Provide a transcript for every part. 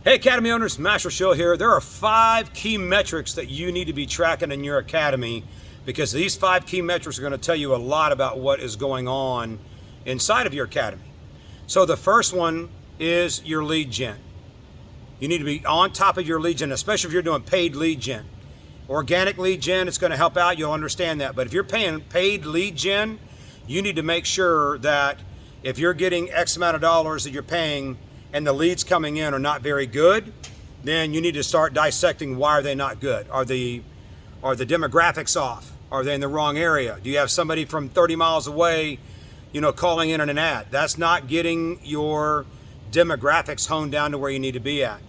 Hey Academy owners, Master Shill here. There are 5 key metrics that you need to be tracking in your academy because these 5 key metrics are going to tell you a lot about what is going on inside of your academy. So the first one is your lead gen. You need to be on top of your lead gen, especially if you're doing paid lead gen. Organic lead gen, it's going to help out, you'll understand that. But if you're paying paid lead gen, you need to make sure that if you're getting X amount of dollars that you're paying and the leads coming in are not very good, then you need to start dissecting why are they not good. Are the demographics off? Are they in the wrong area? Do you have somebody from 30 miles away, calling in on an ad? That's not getting your demographics honed down to where you need to be at.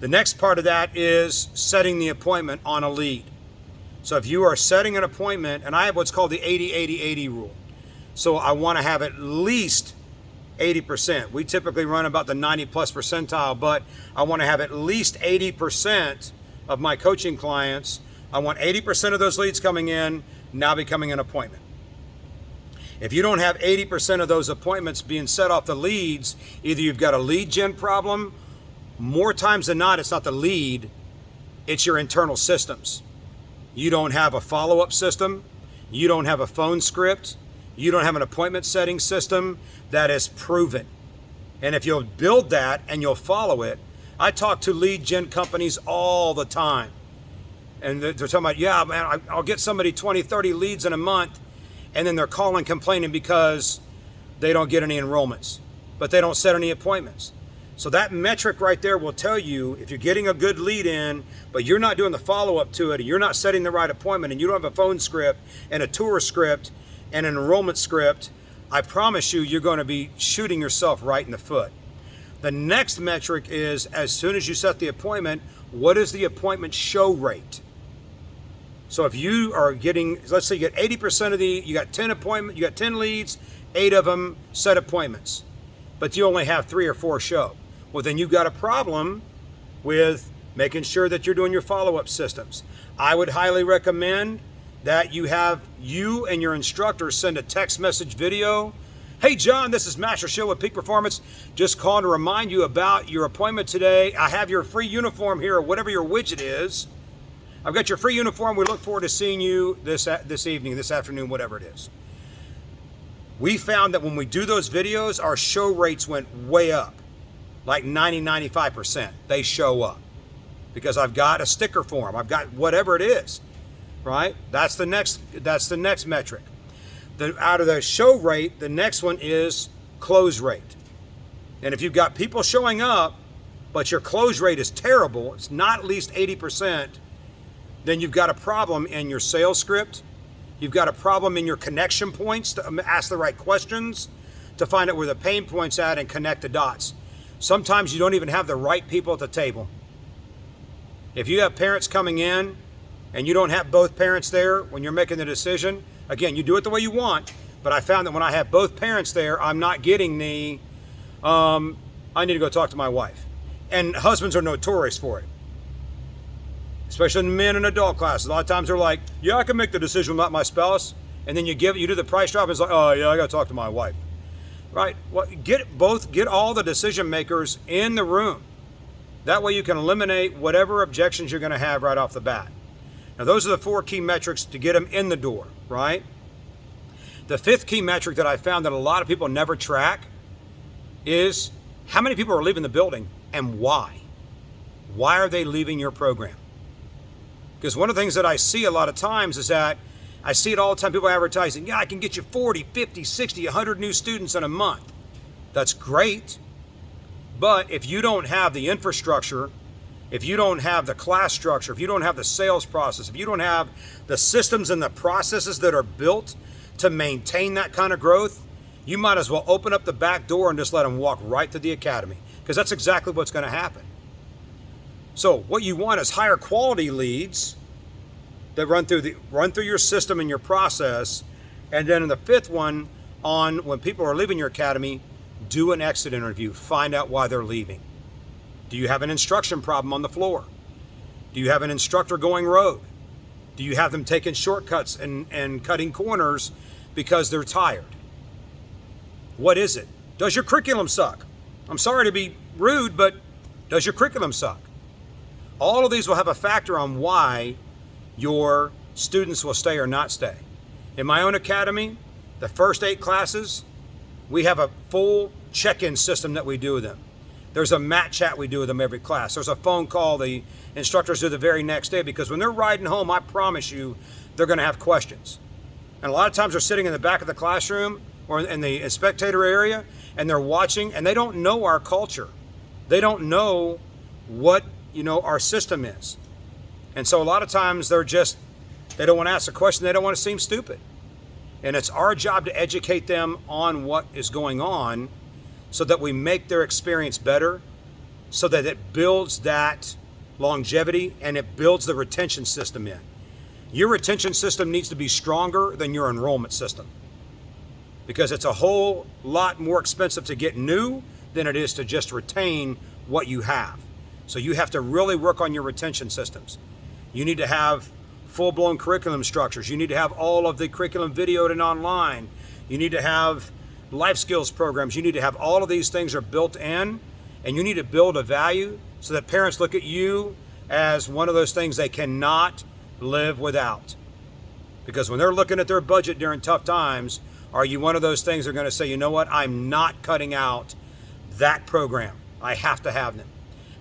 The next part of that is setting the appointment on a lead. So if you are setting an appointment, and I have what's called the 80-80-80 rule. So I want to have at least 80%. We typically run about the 90 plus percentile, but I want to have at least 80% of my coaching clients. I want 80% of those leads coming in now becoming an appointment. If you don't have 80% of those appointments being set off the leads, either you've got a lead gen problem, more times than not, it's not the lead, it's your internal systems. You don't have a follow-up system. You don't have a phone script. You don't have an appointment setting system that is proven. And if you'll build that and you'll follow it, I talk to lead gen companies all the time. And they're talking about, yeah, man, I'll get somebody 20, 30 leads in a month, and then they're calling complaining because they don't get any enrollments, but they don't set any appointments. So that metric right there will tell you if you're getting a good lead in, but you're not doing the follow-up to it, and you're not setting the right appointment, and you don't have a phone script and a tour script and an enrollment script, I promise you, you're going to be shooting yourself right in the foot. The next metric is, as soon as you set the appointment, what is the appointment show rate? So if you are getting, let's say you get 80% of you got 10 appointments, you got 10 leads, 8 of them set appointments, but you only have 3 or 4 show. Well, then you've got a problem with making sure that you're doing your follow-up systems. I would highly recommend that you and your instructor send a text message video. Hey John, this is Master Shill with Peak Performance. Just calling to remind you about your appointment today. I have your free uniform here, or whatever your widget is. I've got your free uniform. We look forward to seeing you this evening, this afternoon, whatever it is. We found that when we do those videos, our show rates went way up, like 90-95%. They show up because I've got a sticker for them. I've got whatever it is. Right? That's the next metric. Out of the show rate, the next one is close rate. And if you've got people showing up, but your close rate is terrible, it's not at least 80%, then you've got a problem in your sales script. You've got a problem in your connection points to ask the right questions, to find out where the pain point's at and connect the dots. Sometimes you don't even have the right people at the table. If you have parents coming in and you don't have both parents there when you're making the decision, again, you do it the way you want, but I found that when I have both parents there, I'm not getting the, I need to go talk to my wife. And husbands are notorious for it, especially in men and adult classes. A lot of times they're like, yeah, I can make the decision about my spouse. And then you do the price drop, and it's like, oh yeah, I got to talk to my wife. Right? Well, get all the decision makers in the room. That way you can eliminate whatever objections you're going to have right off the bat. Now, those are the 4 key metrics to get them in the door, right? The 5th key metric that I found that a lot of people never track is how many people are leaving the building and why. Why are they leaving your program? Because one of the things that I see a lot of times is that I see it all the time, people advertising, yeah, I can get you 40, 50, 60, 100 new students in a month. That's great. But if you don't have the infrastructure, if you don't have the class structure, if you don't have the sales process, if you don't have the systems and the processes that are built to maintain that kind of growth, you might as well open up the back door and just let them walk right to the academy, because that's exactly what's going to happen. So what you want is higher quality leads that run through your system and your process. And then in the 5th one, on when people are leaving your academy, do an exit interview. Find out why they're leaving. Do you have an instruction problem on the floor? Do you have an instructor going rogue? Do you have them taking shortcuts and cutting corners because they're tired? What is it? Does your curriculum suck? I'm sorry to be rude, but Does your curriculum suck? All of these will have a factor on why your students will stay or not stay. In my own academy, the first 8 classes, we have a full check-in system that we do with them. There's a mat chat we do with them every class. There's a phone call the instructors do the very next day, because when they're riding home, I promise you, they're going to have questions. And a lot of times they're sitting in the back of the classroom or in the spectator area, and they're watching, and they don't know our culture. They don't know what, our system is. And so a lot of times they don't want to ask a question. They don't want to seem stupid. And it's our job to educate them on what is going on so that we make their experience better, so that it builds that longevity and it builds the retention system in. Your retention system needs to be stronger than your enrollment system, because it's a whole lot more expensive to get new than it is to just retain what you have. So you have to really work on your retention systems. You need to have full-blown curriculum structures. You need to have all of the curriculum videoed and online. You need to have life skills programs. You need to have all of these things are built in, and you need to build a value so that parents look at you as one of those things they cannot live without. Because when they're looking at their budget during tough times, are you one of those things they're going to say, you know what, I'm not cutting out that program. I have to have them.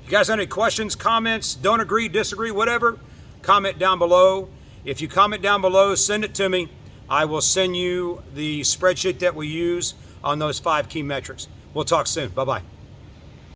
If you guys have any questions, comments, don't agree, disagree, whatever, comment down below. If you comment down below, send it to me. I will send you the spreadsheet that we use on those 5 key metrics. We'll talk soon. Bye-bye.